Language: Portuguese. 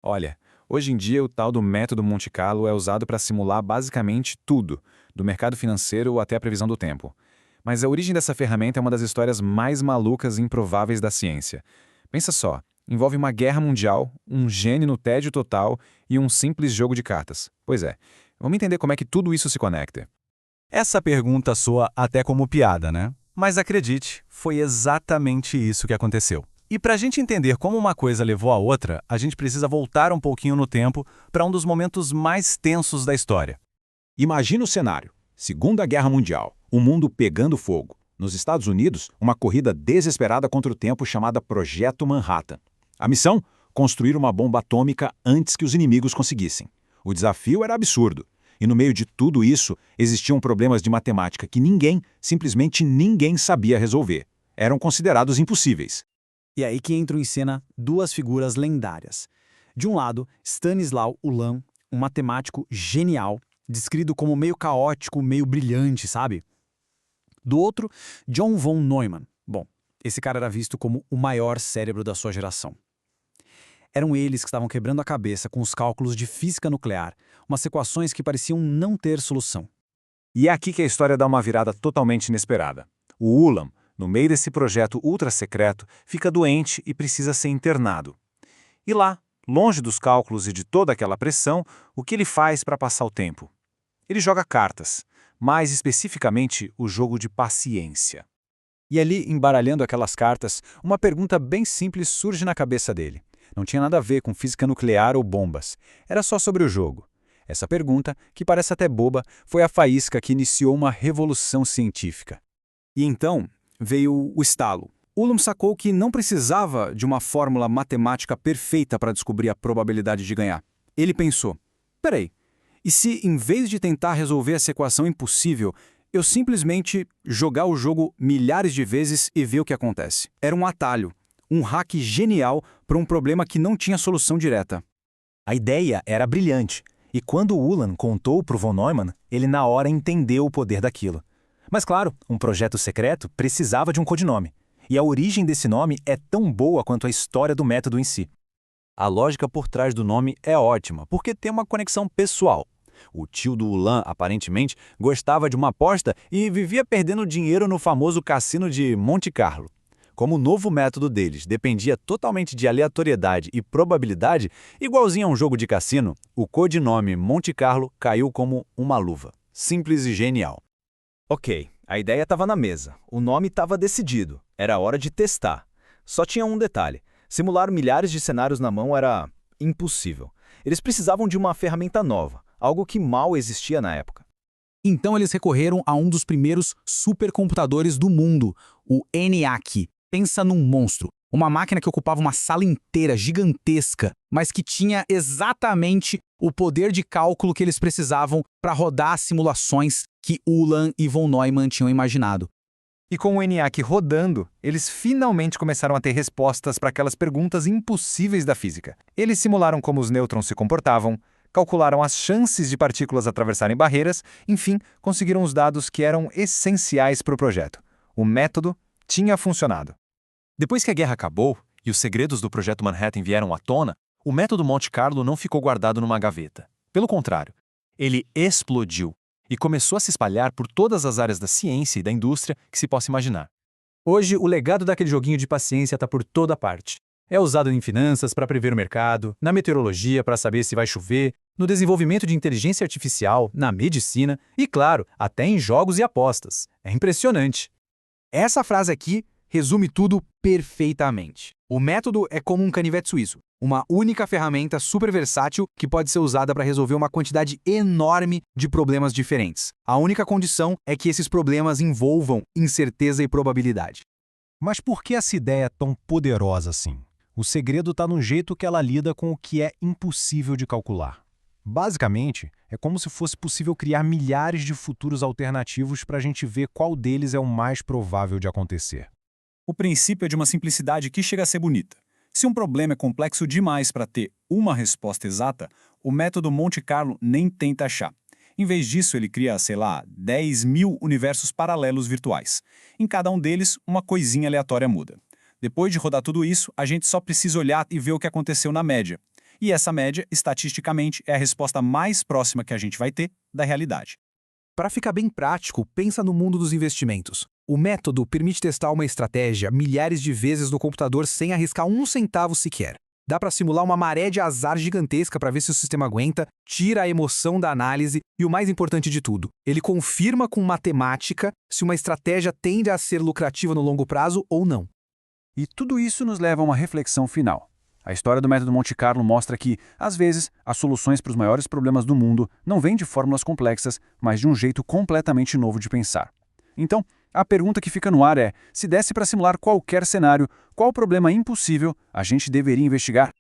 Olha, hoje em dia o tal do método Monte Carlo é usado para simular basicamente tudo, do mercado financeiro até a previsão do tempo. Mas a origem dessa ferramenta é uma das histórias mais malucas e improváveis da ciência. Pensa só, envolve uma guerra mundial, um gênio no tédio total e um simples jogo de cartas. Pois é, vamos entender como é que tudo isso se conecta. Essa pergunta soa até como piada, né? Mas acredite, foi exatamente isso que aconteceu. E para a gente entender como uma coisa levou a outra, a gente precisa voltar um pouquinho no tempo para um dos momentos mais tensos da história. Imagina o cenário. Segunda Guerra Mundial. O mundo pegando fogo. Nos Estados Unidos, uma corrida desesperada contra o tempo chamada Projeto Manhattan. A missão? Construir uma bomba atômica antes que os inimigos conseguissem. O desafio era absurdo. E no meio de tudo isso, existiam problemas de matemática que ninguém, simplesmente ninguém sabia resolver. Eram considerados impossíveis. E aí que entram em cena duas figuras lendárias. De um lado, Stanisław Ulam, um matemático genial, descrito como meio caótico, meio brilhante, sabe? Do outro, John von Neumann. Bom, esse cara era visto como o maior cérebro da sua geração. Eram eles que estavam quebrando a cabeça com os cálculos de física nuclear, umas equações que pareciam não ter solução. E é aqui que a história dá uma virada totalmente inesperada. O Ulam, no meio desse projeto ultra secreto, fica doente e precisa ser internado. E lá, longe dos cálculos e de toda aquela pressão, o que ele faz para passar o tempo? Ele joga cartas, mais especificamente o jogo de paciência. E ali, embaralhando aquelas cartas, uma pergunta bem simples surge na cabeça dele. Não tinha nada a ver com física nuclear ou bombas. Era só sobre o jogo. Essa pergunta, que parece até boba, foi a faísca que iniciou uma revolução científica. E então veio o estalo. Ulam sacou que não precisava de uma fórmula matemática perfeita para descobrir a probabilidade de ganhar. Ele pensou, peraí, e se em vez de tentar resolver essa equação impossível, eu simplesmente jogar o jogo milhares de vezes e ver o que acontece? Era um atalho, um hack genial para um problema que não tinha solução direta. A ideia era brilhante, e quando o Ulam contou para o von Neumann, ele na hora entendeu o poder daquilo. Mas claro, um projeto secreto precisava de um codinome, e a origem desse nome é tão boa quanto a história do método em si. A lógica por trás do nome é ótima, porque tem uma conexão pessoal. O tio do Ulam, aparentemente, gostava de uma aposta e vivia perdendo dinheiro no famoso cassino de Monte Carlo. Como o novo método deles dependia totalmente de aleatoriedade e probabilidade, igualzinho a um jogo de cassino, o codinome Monte Carlo caiu como uma luva. Simples e genial. Ok, a ideia estava na mesa, o nome estava decidido, era hora de testar. Só tinha um detalhe: simular milhares de cenários na mão era impossível. Eles precisavam de uma ferramenta nova, algo que mal existia na época. Então eles recorreram a um dos primeiros supercomputadores do mundo, o ENIAC. Pensa num monstro, uma máquina que ocupava uma sala inteira gigantesca, mas que tinha exatamente o poder de cálculo que eles precisavam para rodar as simulações que Ulam e von Neumann tinham imaginado. E com o ENIAC rodando, eles finalmente começaram a ter respostas para aquelas perguntas impossíveis da física. Eles simularam como os nêutrons se comportavam, calcularam as chances de partículas atravessarem barreiras, enfim, conseguiram os dados que eram essenciais para o projeto. O método tinha funcionado. Depois que a guerra acabou e os segredos do Projeto Manhattan vieram à tona, o método Monte Carlo não ficou guardado numa gaveta. Pelo contrário, ele explodiu e começou a se espalhar por todas as áreas da ciência e da indústria que se possa imaginar. Hoje, o legado daquele joguinho de paciência está por toda parte. É usado em finanças para prever o mercado, na meteorologia para saber se vai chover, no desenvolvimento de inteligência artificial, na medicina e, claro, até em jogos e apostas. É impressionante. Essa frase aqui resume tudo perfeitamente. O método é como um canivete suíço, uma única ferramenta super versátil que pode ser usada para resolver uma quantidade enorme de problemas diferentes. A única condição é que esses problemas envolvam incerteza e probabilidade. Mas por que essa ideia é tão poderosa assim? O segredo está no jeito que ela lida com o que é impossível de calcular. Basicamente, é como se fosse possível criar milhares de futuros alternativos para a gente ver qual deles é o mais provável de acontecer. O princípio é de uma simplicidade que chega a ser bonita. Se um problema é complexo demais para ter uma resposta exata, o método Monte Carlo nem tenta achar. Em vez disso, ele cria, 10.000 universos paralelos virtuais. Em cada um deles, uma coisinha aleatória muda. Depois de rodar tudo isso, a gente só precisa olhar e ver o que aconteceu na média. E essa média, estatisticamente, é a resposta mais próxima que a gente vai ter da realidade. Para ficar bem prático, pensa no mundo dos investimentos. O método permite testar uma estratégia milhares de vezes no computador sem arriscar um centavo sequer. Dá para simular uma maré de azar gigantesca para ver se o sistema aguenta, tira a emoção da análise e, o mais importante de tudo, ele confirma com matemática se uma estratégia tende a ser lucrativa no longo prazo ou não. E tudo isso nos leva a uma reflexão final. A história do método Monte Carlo mostra que, às vezes, as soluções para os maiores problemas do mundo não vêm de fórmulas complexas, mas de um jeito completamente novo de pensar. Então, a pergunta que fica no ar é, se desse para simular qualquer cenário, qual problema impossível a gente deveria investigar?